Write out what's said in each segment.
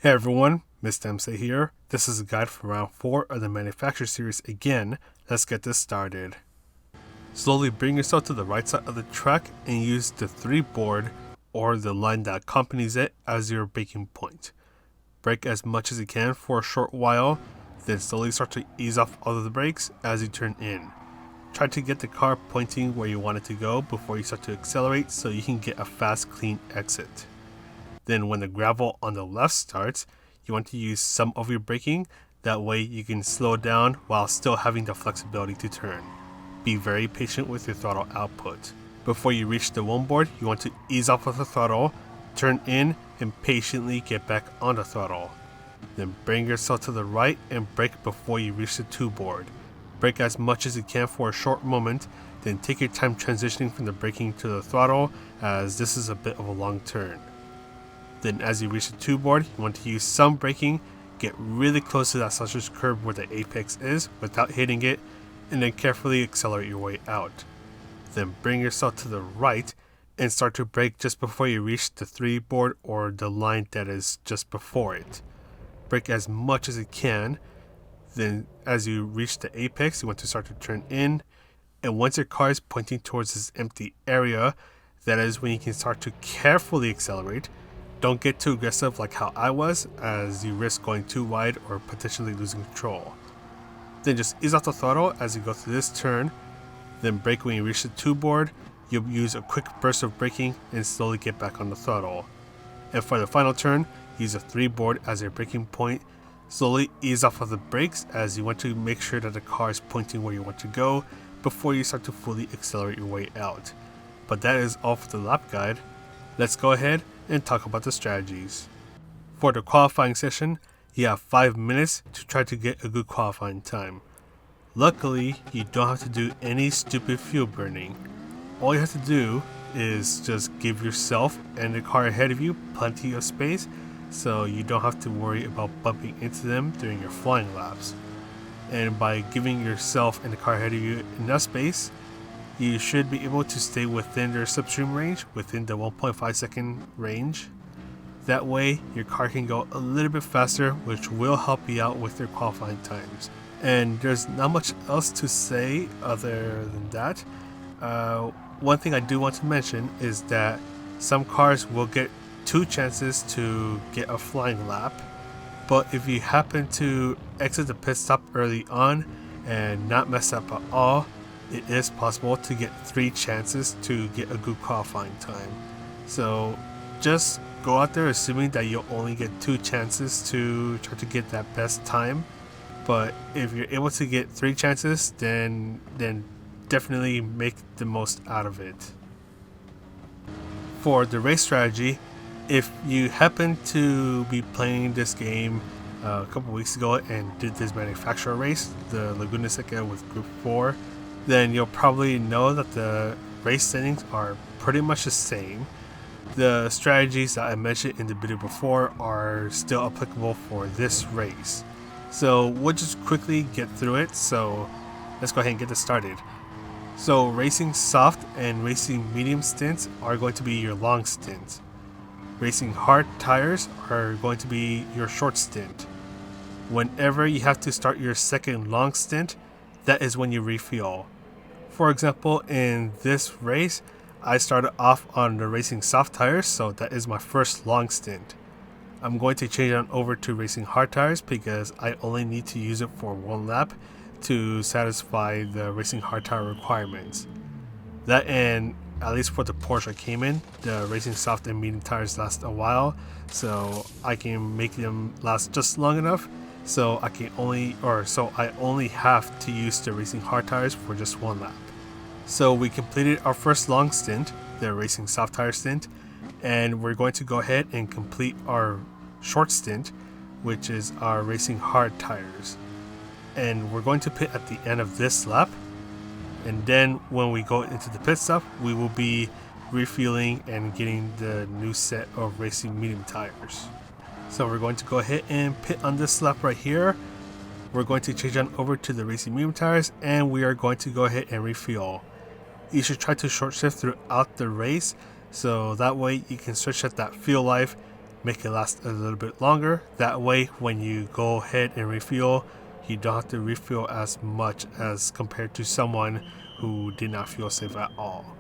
Hey everyone, Mr. MC here. This is a guide for round 4 of the manufacturer series again. Let's get this started. Slowly bring yourself to the right side of the track and use the 3 board or the line that accompanies it as your braking point. Brake as much as you can for a short while, then slowly start to ease off all of the brakes as you turn in. Try to get the car pointing where you want it to go before you start to accelerate so you can get a fast, clean exit. Then when the gravel on the left starts, you want to use some of your braking, that way you can slow down while still having the flexibility to turn. Be very patient with your throttle output. Before you reach the 1 board, you want to ease off of the throttle, turn in, and patiently get back on the throttle. Then bring yourself to the right and brake before you reach the 2 board. Brake as much as you can for a short moment, then take your time transitioning from the braking to the throttle as this is a bit of a long turn. Then as you reach the 2 board, you want to use some braking, get really close to that sausage curb where the apex is without hitting it, and then carefully accelerate your way out. Then bring yourself to the right and start to brake just before you reach the 3 board or the line that is just before it. Brake as much as you can, then as you reach the apex, you want to start to turn in, and once your car is pointing towards this empty area, that is when you can start to carefully accelerate. Don't get too aggressive like how I was, as you risk going too wide or potentially losing control. Then just ease off the throttle as you go through this turn, then brake when you reach the 2 board. You'll use a quick burst of braking and slowly get back on the throttle. And for the final turn, use a 3 board as your braking point. Slowly ease off of the brakes as you want to make sure that the car is pointing where you want to go before you start to fully accelerate your way out. But that is all for the lap guide. Let's go ahead and talk about the strategies. For the qualifying session, you have 5 minutes to try to get a good qualifying time. Luckily, you don't have to do any stupid fuel burning. All you have to do is just give yourself and the car ahead of you plenty of space so you don't have to worry about bumping into them during your flying laps. And by giving yourself and the car ahead of you enough space, you should be able to stay within their slipstream range, within the 1.5 second range. That way, your car can go a little bit faster, which will help you out with your qualifying times. And there's not much else to say other than that. One thing I do want to mention is that some cars will get 2 chances to get a flying lap, but if you happen to exit the pit stop early on and not mess up at all, it is possible to get 3 chances to get a good qualifying time. So just go out there assuming that you'll only get 2 chances to try to get that best time. But if you're able to get 3 chances, then definitely make the most out of it. For the race strategy, if you happen to be playing this game a couple weeks ago and did this manufacturer race, the Laguna Seca with Group 4, then you'll probably know that the race settings are pretty much the same. The strategies that I mentioned in the video before are still applicable for this race. So we'll just quickly get through it, so let's go ahead and get this started. So racing soft and racing medium stints are going to be your long stint. Racing hard tires are going to be your short stint. Whenever you have to start your second long stint, that is when you refuel. For example, in this race, I started off on the racing soft tires, so that is my first long stint. I'm going to change on over to racing hard tires because I only need to use it for 1 lap to satisfy the racing hard tire requirements. That, and at least for the Porsche Cayman, the racing soft and medium tires last a while, so I can make them last just long enough so I only have to use the racing hard tires for just 1 lap. So we completed our first long stint, the racing soft tire stint, and we're going to go ahead and complete our short stint, which is our racing hard tires. And we're going to pit at the end of this lap, and then when we go into the pit stop, we will be refueling and getting the new set of racing medium tires. So we're going to go ahead and pit on this lap right here. We're going to change on over to the racing medium tires, and we are going to go ahead and refuel. You should try to short shift throughout the race, so that way you can stretch out that fuel life make it last a little bit longer. That way when you go ahead and refuel, you don't have to refuel as much as compared to someone who did not fuel save at all.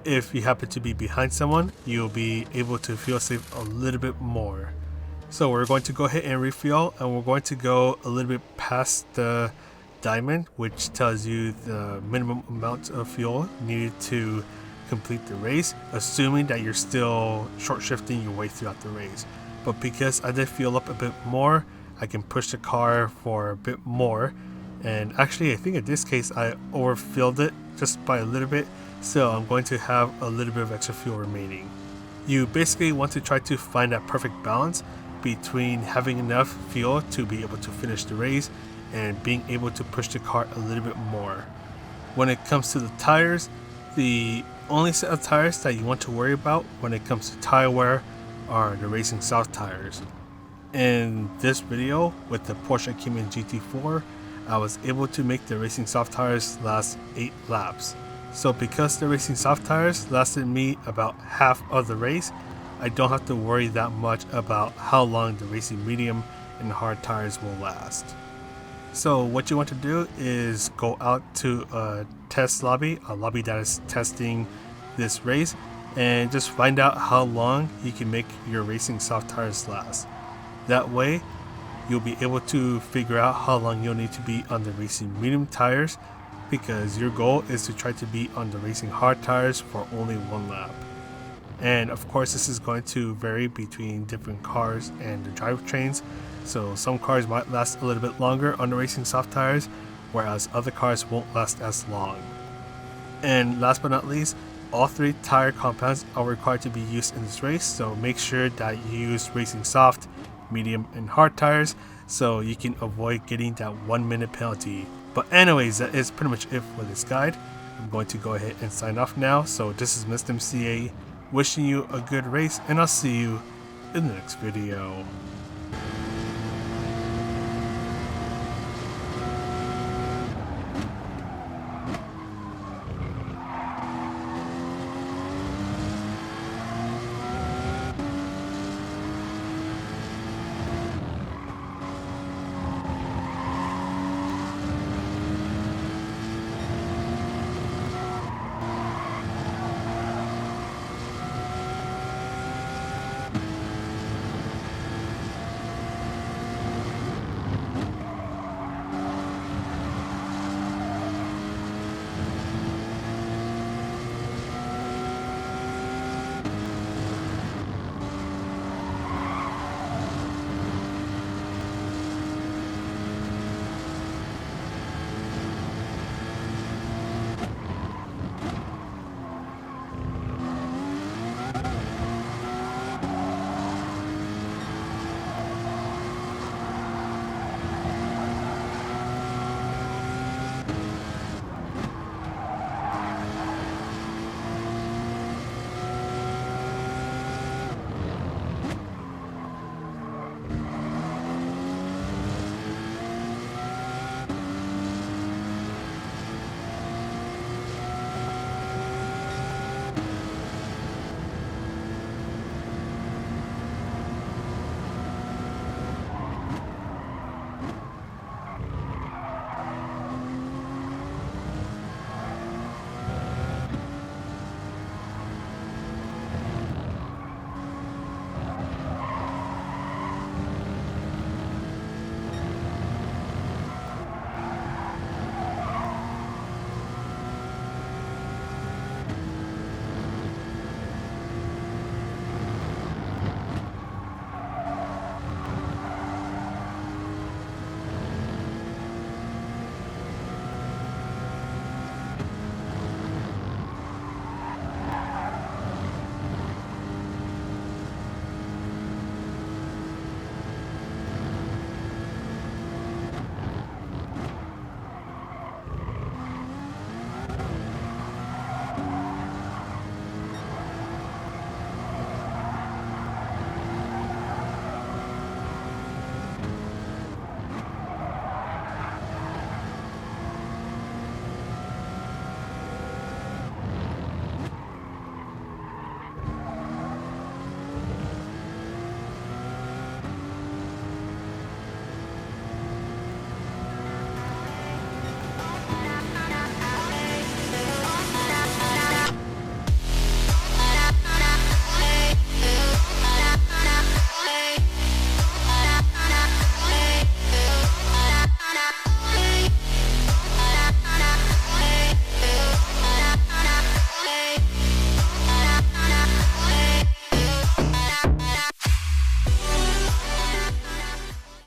If you happen to be behind someone, you'll be able to fuel save a little bit more. So we're going to go ahead and refuel, and we're going to go a little bit past the diamond, which tells you the minimum amount of fuel needed to complete the race, assuming that you're still short shifting your way throughout the race. But because I did fuel up a bit more, I can push the car for a bit more. And actually, I think in this case I overfilled it just by a little bit, so I'm going to have a little bit of extra fuel remaining. You basically want to try to find that perfect balance between having enough fuel to be able to finish the race and being able to push the car a little bit more. When it comes to the tires, the only set of tires that you want to worry about when it comes to tire wear are the racing soft tires. In this video with the Porsche Cayman GT4, I was able to make the racing soft tires last 8 laps. So because the racing soft tires lasted me about half of the race, I don't have to worry that much about how long the racing medium and hard tires will last. So what you want to do is go out to a test lobby, a lobby that is testing this race, and just find out how long you can make your racing soft tires last. That way you'll be able to figure out how long you'll need to be on the racing medium tires, because your goal is to try to be on the racing hard tires for only 1 lap. And of course this is going to vary between different cars and the drivetrains, so some cars might last a little bit longer on the racing soft tires, whereas other cars won't last as long. And last but not least, all 3 tire compounds are required to be used in this race, so make sure that you use racing soft, medium, and hard tires so you can avoid getting that 1 minute penalty. But anyways, that is pretty much it for this guide. I'm going to go ahead and sign off now. So this is Mr. MCA wishing you a good race, and I'll see you in the next video.